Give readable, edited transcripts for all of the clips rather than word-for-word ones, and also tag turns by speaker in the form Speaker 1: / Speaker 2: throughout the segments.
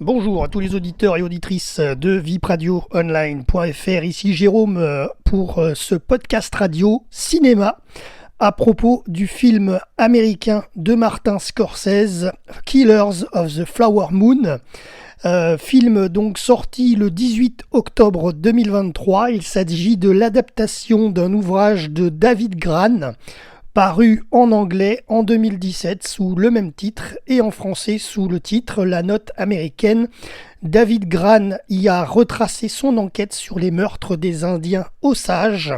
Speaker 1: Bonjour à tous les auditeurs et auditrices de vipradioonline.fr. Ici Jérôme pour ce podcast radio cinéma à propos du film américain de Martin Scorsese, Killers of the Flower Moon. Film donc sorti le 18 octobre 2023. Il s'agit de l'adaptation d'un ouvrage de David Grann, paru en anglais en 2017 sous le même titre et en français sous le titre La Note américaine. David Grann y a retracé son enquête sur les meurtres des Indiens Osages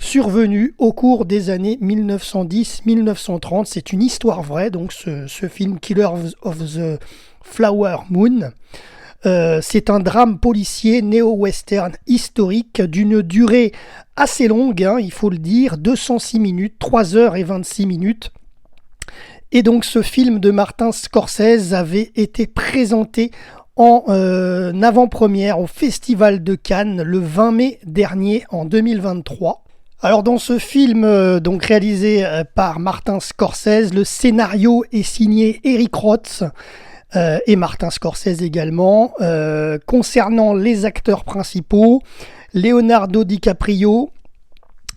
Speaker 1: survenus au cours des années 1910-1930. C'est une histoire vraie, donc ce film Killers of the Flower Moon. C'est un drame policier néo-western historique d'une durée assez longue, il faut le dire, 206 minutes, 3 heures et 26 minutes. Et donc ce film de Martin Scorsese avait été présenté en avant-première au Festival de Cannes le 20 mai dernier en 2023. Alors dans ce film donc réalisé par Martin Scorsese, le scénario est signé Eric Roth, et Martin Scorsese également. Concernant les acteurs principaux, Leonardo DiCaprio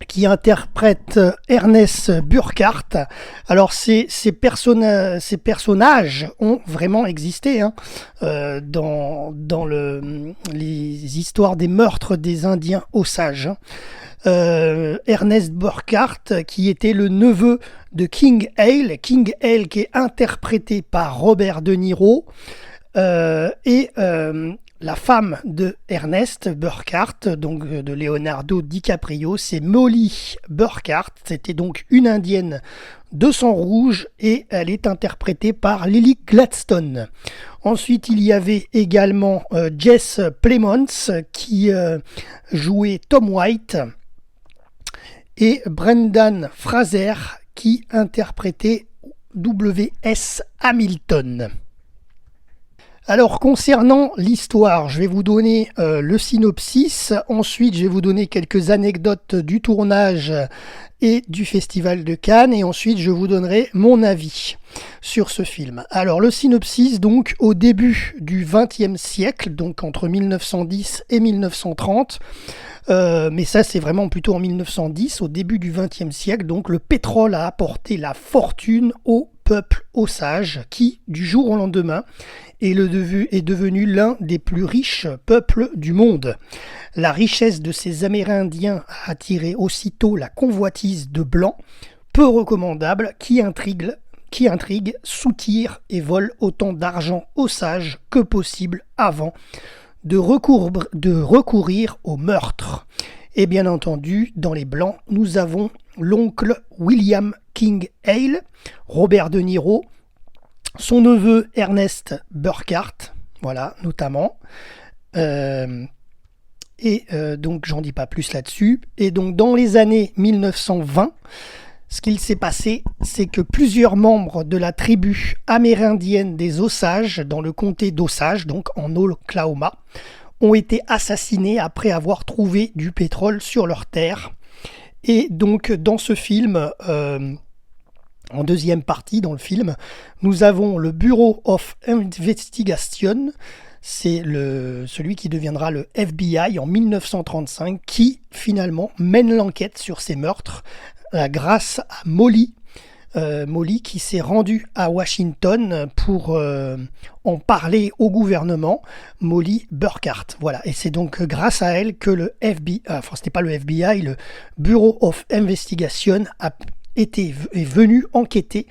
Speaker 1: qui interprète Ernest Burkhardt. Alors ces personnages ont vraiment existé dans les histoires des meurtres des Indiens Osages. Ernest Burkhardt qui était le neveu de King Hale qui est interprété par Robert De Niro, et la femme de Ernest Burkhardt, donc de Leonardo DiCaprio, c'est Molly Burkhardt. C'était donc une indienne de sang rouge et elle est interprétée par Lily Gladstone. Ensuite, il y avait également Jess Plemons qui jouait Tom White et Brendan Fraser qui interprétait W.S. Hamilton. Alors concernant l'histoire, je vais vous donner le synopsis, ensuite je vais vous donner quelques anecdotes du tournage et du Festival de Cannes, et ensuite je vous donnerai mon avis sur ce film. Alors le synopsis, donc au début du XXe siècle, donc entre 1910 et 1930, mais ça c'est vraiment plutôt en 1910, au début du XXe siècle, donc le pétrole a apporté la fortune au peuple osage qui, du jour au lendemain, est devenu l'un des plus riches peuples du monde. La richesse de ces Amérindiens a attiré aussitôt la convoitise de Blancs, peu recommandables, qui intriguent, soutirent et volent autant d'argent osage que possible avant de recourir au meurtre. Et bien entendu, dans les Blancs, nous avons l'oncle William King Hale, Robert De Niro, son neveu Ernest Burkhardt, voilà, notamment. Donc, j'en dis pas plus là-dessus. Et donc, dans les années 1920, ce qu'il s'est passé, c'est que plusieurs membres de la tribu amérindienne des Osages, dans le comté d'Osage, donc en Oklahoma, ont été assassinés après avoir trouvé du pétrole sur leur terre. Et donc, dans ce film, en deuxième partie dans le film, nous avons le Bureau of Investigation, c'est celui qui deviendra le FBI en 1935, qui finalement mène l'enquête sur ces meurtres grâce à Molly qui s'est rendue à Washington pour en parler au gouvernement, Molly Burkhardt. Voilà, et c'est donc grâce à elle que le FBI, enfin c'était pas le FBI, le Bureau of Investigation est venu enquêter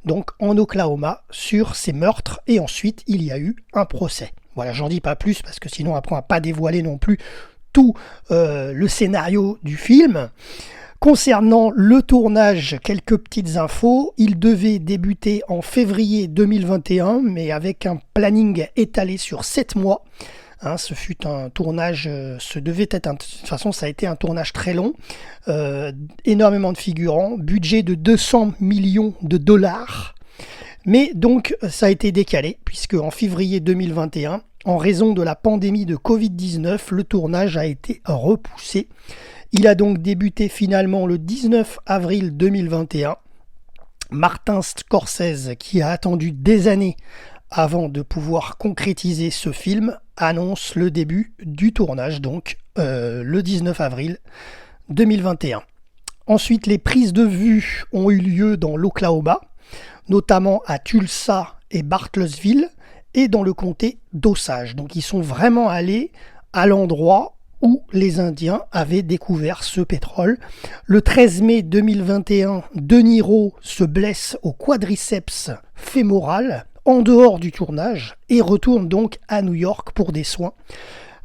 Speaker 1: donc en Oklahoma sur ces meurtres, et ensuite il y a eu un procès. Voilà, j'en dis pas plus parce que sinon après on va pas dévoiler non plus tout le scénario du film. Concernant le tournage, quelques petites infos. Il devait débuter en février 2021, mais avec un planning étalé sur 7 mois. Ce fut un tournage, de toute façon ça a été un tournage très long, énormément de figurants, budget de 200 millions de dollars. Mais donc ça a été décalé, puisque en février 2021, en raison de la pandémie de Covid-19, le tournage a été repoussé. Il a donc débuté finalement le 19 avril 2021. Martin Scorsese, qui a attendu des années avant de pouvoir concrétiser ce film, annonce le début du tournage, donc le 19 avril 2021. Ensuite, les prises de vue ont eu lieu dans l'Oklahoma, notamment à Tulsa et Bartlesville, et dans le comté d'Osage. Donc ils sont vraiment allés à l'endroit où les Indiens avaient découvert ce pétrole. Le 13 mai 2021, De Niro se blesse au quadriceps fémoral en dehors du tournage et retourne donc à New York pour des soins.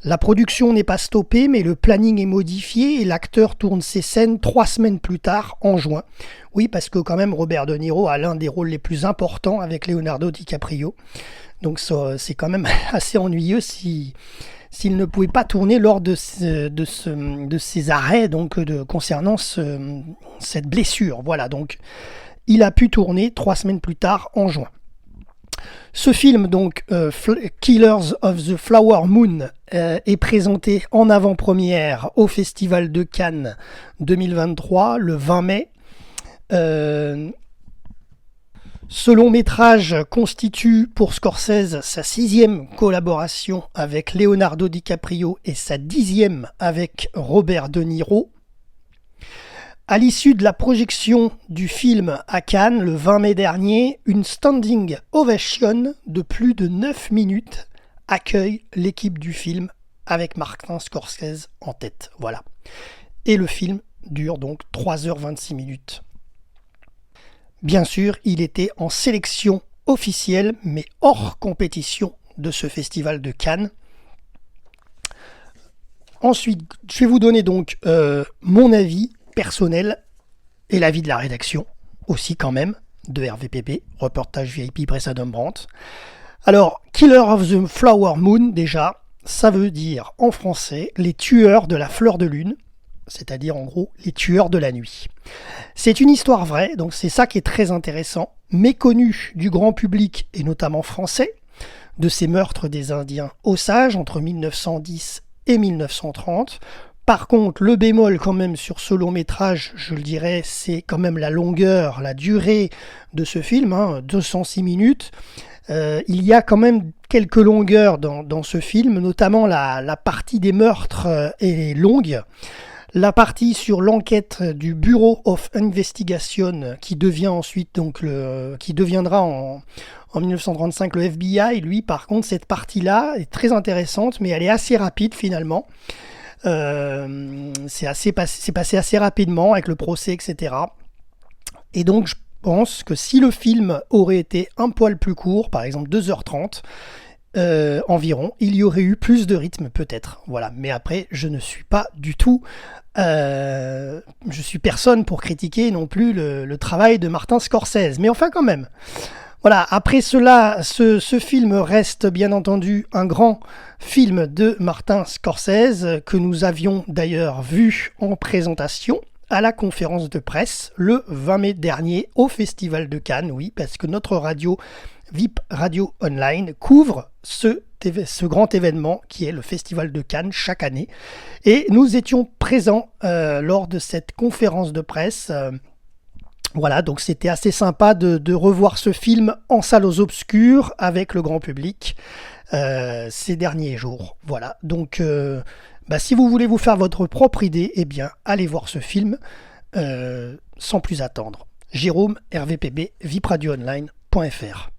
Speaker 1: La production n'est pas stoppée, mais le planning est modifié et l'acteur tourne ses scènes 3 semaines plus tard, en juin. Oui, parce que quand même Robert De Niro a l'un des rôles les plus importants avec Leonardo DiCaprio. Donc c'est quand même assez ennuyeux s'il ne pouvait pas tourner lors de ces arrêts donc concernant cette blessure. Voilà, donc il a pu tourner 3 semaines plus tard, en juin. Ce film, donc Killers of the Flower Moon, est présenté en avant-première au Festival de Cannes 2023, le 20 mai. Ce long-métrage constitue pour Scorsese sa 6e collaboration avec Leonardo DiCaprio et sa 10e avec Robert De Niro. À l'issue de la projection du film à Cannes le 20 mai dernier, une standing ovation de plus de 9 minutes accueille l'équipe du film avec Martin Scorsese en tête. Voilà. Et le film dure donc 3h26 minutes. Bien sûr, il était en sélection officielle, mais hors compétition de ce festival de Cannes. Ensuite, je vais vous donner donc mon avis personnel et l'avis de la rédaction, aussi quand même, de RVPP, reportage VIP Presse Adam Brandt. Alors, Killer of the Flower Moon, déjà, ça veut dire en français les tueurs de la fleur de lune, c'est-à-dire en gros les tueurs de la nuit. C'est une histoire vraie, donc c'est ça qui est très intéressant, méconnue du grand public et notamment français, de ces meurtres des Indiens Osage entre 1910 et 1930. Par contre, le bémol quand même sur ce long métrage, je le dirais, c'est quand même la longueur, la durée de ce film, 206 minutes. Il y a quand même quelques longueurs dans ce film, notamment la partie des meurtres est longue. La partie sur l'enquête du Bureau of Investigation qui devient ensuite donc qui deviendra en 1935 le FBI, lui par contre cette partie-là est très intéressante, mais elle est assez rapide finalement. C'est passé assez rapidement avec le procès, etc. Et donc je pense que si le film aurait été un poil plus court, par exemple 2h30 environ, il y aurait eu plus de rythme peut-être. Voilà. Mais après, je ne suis pas du tout... je suis personne pour critiquer non plus le travail de Martin Scorsese. Mais enfin quand même. Voilà, après cela, ce film reste bien entendu un grand film de Martin Scorsese que nous avions d'ailleurs vu en présentation à la conférence de presse le 20 mai dernier au Festival de Cannes, oui, parce que notre radio VIP Radio Online couvre ce grand événement qui est le Festival de Cannes chaque année. Et nous étions présents lors de cette conférence de presse. Voilà, donc c'était assez sympa de revoir ce film en salle aux obscurs avec le grand public ces derniers jours. Voilà, donc si vous voulez vous faire votre propre idée, eh bien allez voir ce film sans plus attendre. Jérôme, RVPB, vipradioonline.fr.